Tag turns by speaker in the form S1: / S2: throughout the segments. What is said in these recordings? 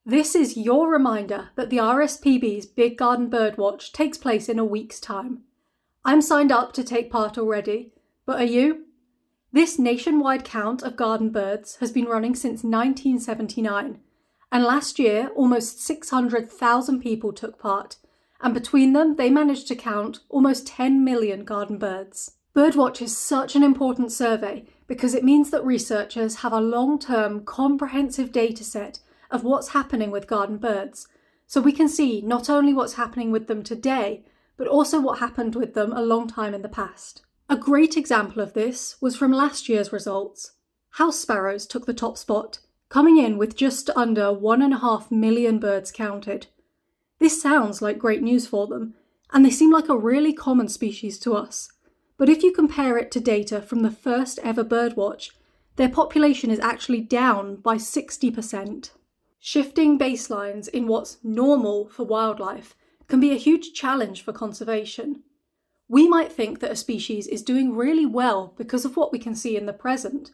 S1: This is your reminder that the RSPB's Big Garden Birdwatch takes place in a week's time. I'm signed up to take part already, but are you? This nationwide count of garden birds has been running since 1979, and last year almost 600,000 people took part, and between them they managed to count almost 10 million garden birds. Birdwatch is such an important survey because it means that researchers have a long-term, comprehensive data set of what's happening with garden birds, so we can see not only what's happening with them today, but also what happened with them a long time in the past. A great example of this was from last year's results. House sparrows took the top spot, coming in with just under 1.5 million birds counted. This sounds like great news for them, and they seem like a really common species to us. But if you compare it to data from the first ever Birdwatch, their population is actually down by 60%. Shifting baselines in what's normal for wildlife can be a huge challenge for conservation. We might think that a species is doing really well because of what we can see in the present,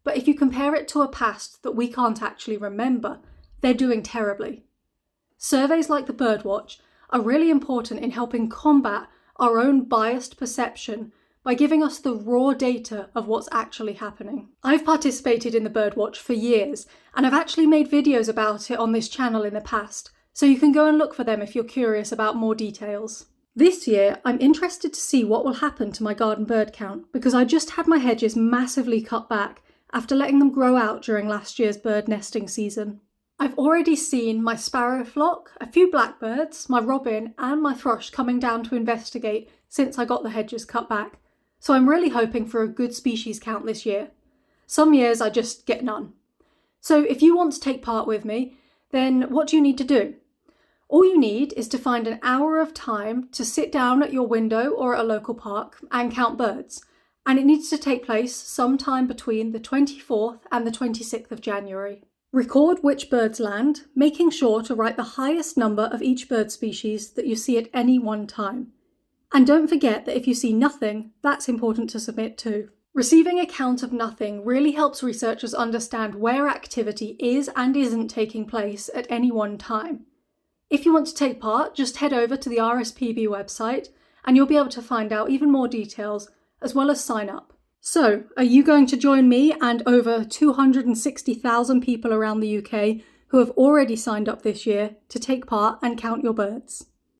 S1: but if you compare it to a past that we can't actually remember, they're doing terribly. Surveys like the Birdwatch are really important in helping combat our own biased perception by giving us the raw data of what's actually happening. I've participated in the Birdwatch for years, and I've actually made videos about it on this channel in the past, so you can go and look for them if you're curious about more details. This year, I'm interested to see what will happen to my garden bird count, because I just had my hedges massively cut back after letting them grow out during last year's bird nesting season. I've already seen my sparrow flock, a few blackbirds, my robin and my thrush coming down to investigate since I got the hedges cut back. So I'm really hoping for a good species count this year. Some years I just get none. So if you want to take part with me, then what do you need to do? All you need is to find an hour of time to sit down at your window or at a local park and count birds. And it needs to take place sometime between the 24th and the 26th of January. Record which birds land, making sure to write the highest number of each bird species that you see at any one time. And don't forget that if you see nothing, that's important to submit too. Receiving a count of nothing really helps researchers understand where activity is and isn't taking place at any one time. If you want to take part, just head over to the RSPB website and you'll be able to find out even more details as well as sign up. So, are you going to join me and over 260,000 people around the UK who have already signed up this year to take part and count your birds?